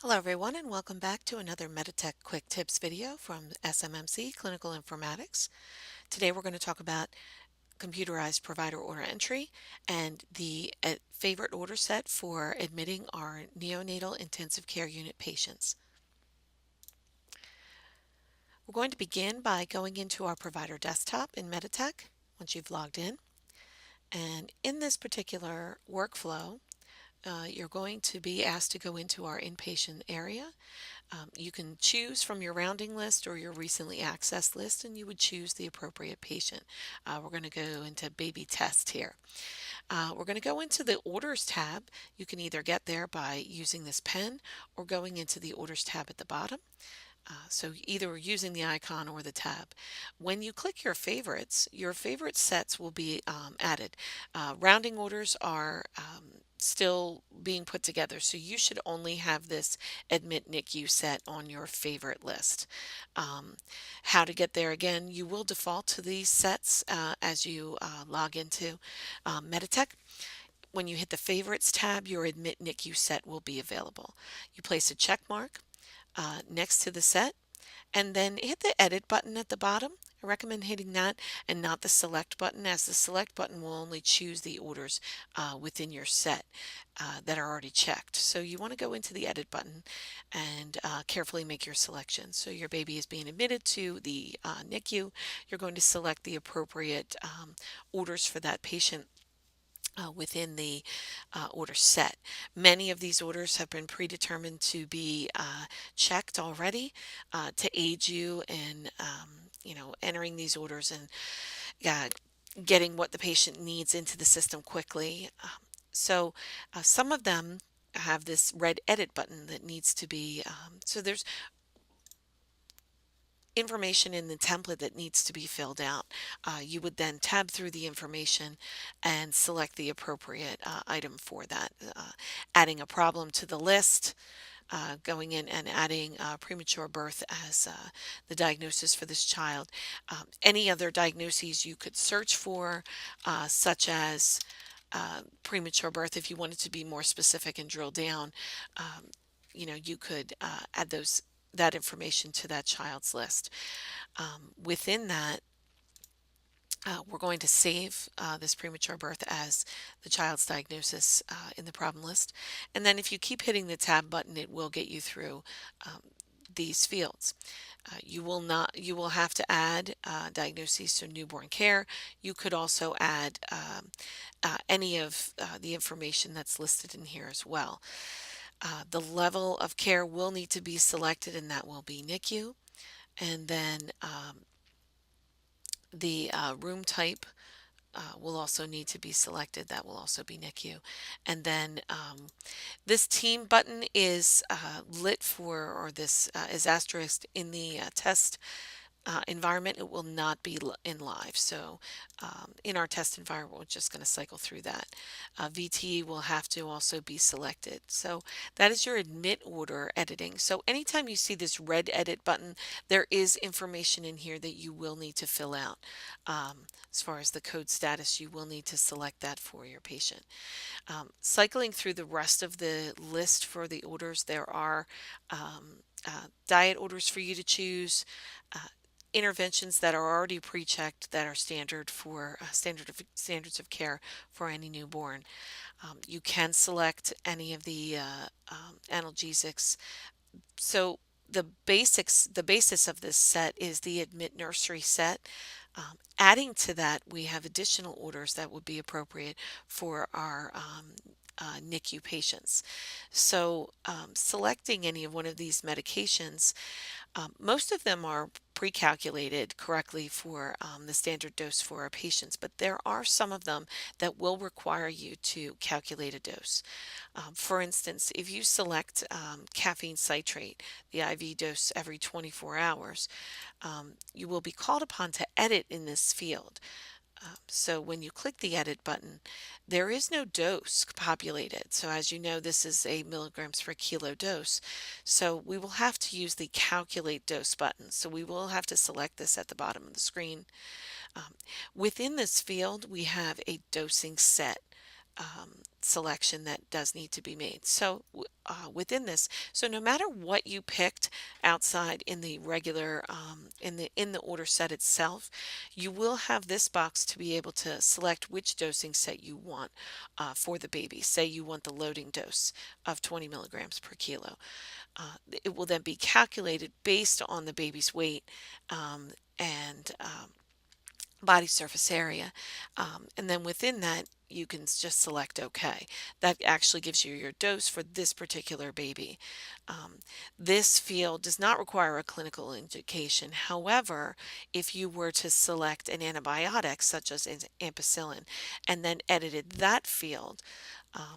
Hello everyone and welcome back to another Meditech Quick Tips video from SMMC Clinical Informatics. Today we're going to talk about computerized provider order entry and the favorite order set for admitting our neonatal intensive care unit patients. We're going to begin by going into our provider desktop in Meditech once you've logged in. And in this particular workflow, you're going to be asked to go into our inpatient area. You can choose from your rounding list or your recently accessed list, and you would choose the appropriate patient. We're going to go into baby test here. We're going to go into the orders tab. You can either get there by using this pen or going into the orders tab at the bottom. So either using the icon or the tab. When you click your favorite sets will be added. Rounding orders are still being put together, so you should only have this Admit NICU set on your favorite list. How to get there again, you will default to these sets as you log into Meditech. When you hit the Favorites tab, your Admit NICU set will be available. You place a check mark next to the set and then hit the edit button at the bottom. I recommend hitting that and not the select button, as the select button will only choose the orders within your set that are already checked. So you want to go into the edit button and carefully make your selection. So your baby is being admitted to the NICU. You're going to select the appropriate orders for that patient within the order set. Many of these orders have been predetermined to be checked already to aid you in entering these orders and getting what the patient needs into the system quickly. Some of them have this red edit button that needs to be so there's information in the template that needs to be filled out. You would then tab through the information and select the appropriate item for that. Adding a problem to the list, going in and adding premature birth as the diagnosis for this child. Any other diagnoses you could search for, such as premature birth, if you wanted to be more specific and drill down, you could add that information to that child's list. Within that, we're going to save this premature birth as the child's diagnosis in the problem list. And then if you keep hitting the tab button, it will get you through these fields. You will have to add diagnoses to newborn care. You could also add any of the information that's listed in here as well. The level of care will need to be selected, and that will be NICU. And then the room type will also need to be selected. That will also be NICU. And then this team button is lit for, or this is asterisked in the test environment. It will not be in live. So in our test environment, we're just going to cycle through that. VT will have to also be selected. So that is your admit order editing. So anytime you see this red edit button, there is information in here that you will need to fill out. As far as the code status, you will need to select that for your patient. Cycling through the rest of the list for the orders, there are diet orders for you to choose, interventions that are already pre-checked that are standard for standards of care for any newborn. You can select any of the analgesics. So the basis of this set is the admit nursery set. Adding to that, we have additional orders that would be appropriate for our NICU patients. So selecting any of one of these medications, most of them are pre-calculated correctly for the standard dose for our patients, but there are some of them that will require you to calculate a dose. For instance, if you select caffeine citrate, the IV dose every 24 hours, you will be called upon to edit in this field. So when you click the edit button, there is no dose populated. So as you know, this is a milligrams per kilo dose. So we will have to use the calculate dose button. So we will have to select this at the bottom of the screen. Within this field, we have a dosing set. selection that does need to be made. So within this, so no matter what you picked outside in the regular in the order set itself, you will have this box to be able to select which dosing set you want for the baby. Say you want the loading dose of 20 milligrams per kilo. It will then be calculated based on the baby's weight and body surface area. And then within that, you can just select OK. That actually gives you your dose for this particular baby. Um, this field does not require a clinical indication. However, if you were to select an antibiotic such as ampicillin and then edited that field,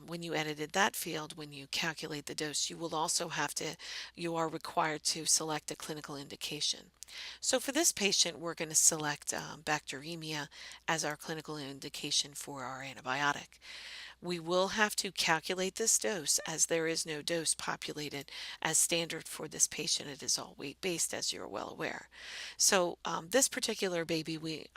when you calculate the dose, you will also you are required to select a clinical indication. So for this patient, we're going to select bacteremia as our clinical indication for our antibiotic. We will have to calculate this dose as there is no dose populated as standard for this patient. It is all weight based, as you're well aware. So this particular baby, we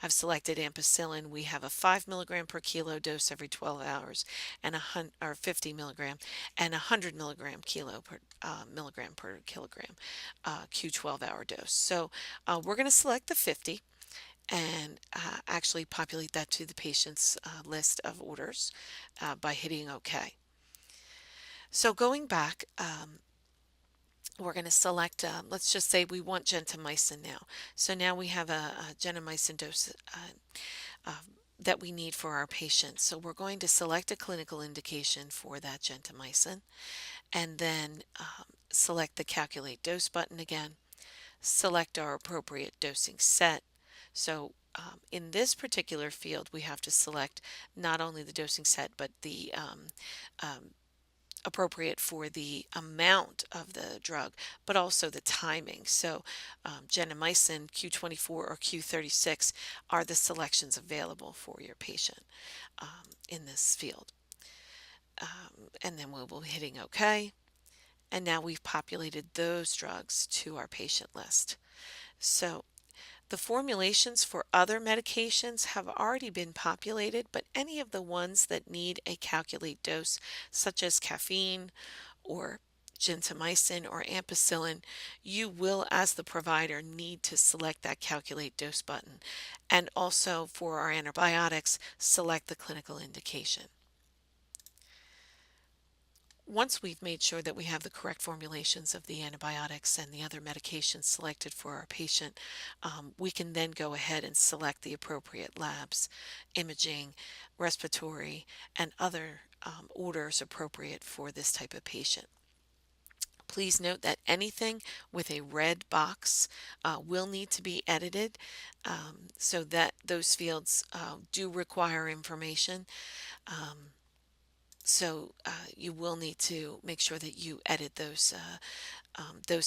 have selected ampicillin. We have a 5 milligram per kilo dose every 12 hours, and or 50 milligram, and 100 milligram per kilogram Q12-hour dose. So we're going to select the 50 and actually populate that to the patient's list of orders by hitting OK. So going back, we're going to select, let's just say we want gentamicin now. So now we have a gentamicin dose uh, that we need for our patient. So we're going to select a clinical indication for that gentamicin and then select the calculate dose button again, select our appropriate dosing set. So in this particular field, we have to select not only the dosing set, but the appropriate for the amount of the drug, but also the timing. So gentamicin, Q24 or Q36 are the selections available for your patient in this field. And then we'll be hitting OK. And now we've populated those drugs to our patient list. So the formulations for other medications have already been populated, but any of the ones that need a calculate dose, such as caffeine or gentamicin or ampicillin, you will, as the provider, need to select that calculate dose button. And also for our antibiotics, select the clinical indication. Once we've made sure that we have the correct formulations of the antibiotics and the other medications selected for our patient, we can then go ahead and select the appropriate labs, imaging, respiratory, and other orders appropriate for this type of patient. Please note that anything with a red box will need to be edited so that those fields do require information. So you will need to make sure that you edit those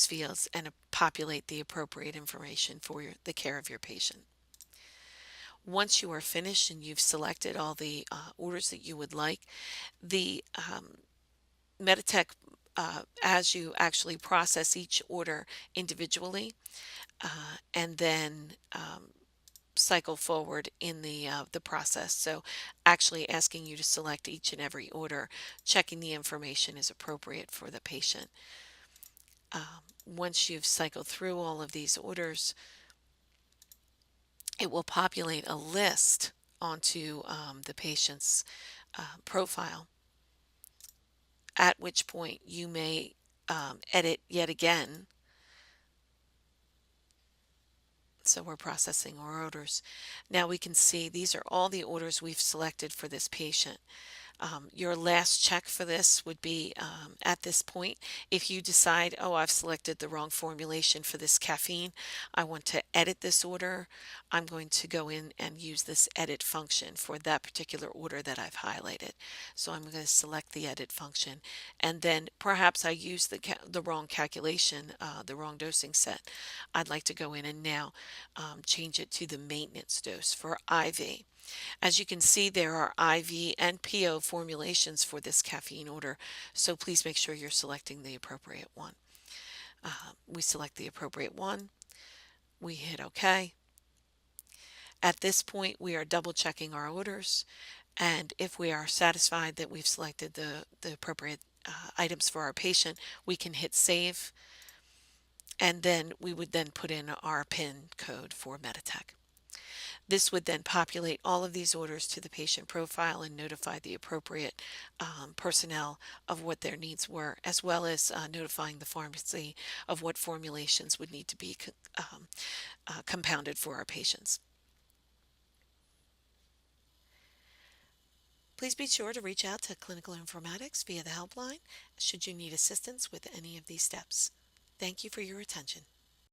fields and populate the appropriate information for the care of your patient. Once you are finished and you've selected all the orders that you would like, the Meditech, as you actually process each order individually and then cycle forward in the process. So actually asking you to select each and every order, checking the information is appropriate for the patient. Once you've cycled through all of these orders, it will populate a list onto the patient's profile, at which point you may edit yet again. So we're processing our orders. Now we can see these are all the orders we've selected for this patient. Your last check for this would be at this point. If you decide, oh, I've selected the wrong formulation for this caffeine, I want to edit this order, I'm going to go in and use this edit function for that particular order that I've highlighted. So I'm going to select the edit function, and then perhaps I use the wrong calculation, the wrong dosing set. I'd like to go in and now change it to the maintenance dose for IV. As you can see, there are IV and PO formulations for this caffeine order, so please make sure you're selecting the appropriate one. We select the appropriate one, we hit OK. At this point, we are double checking our orders, And if we are satisfied that we've selected the appropriate items for our patient, we can hit save, and then we would then put in our PIN code for Meditech. This would then populate all of these orders to the patient profile and notify the appropriate personnel of what their needs were, as well as notifying the pharmacy of what formulations would need to be compounded for our patients. Please be sure to reach out to Clinical Informatics via the helpline should you need assistance with any of these steps. Thank you for your attention.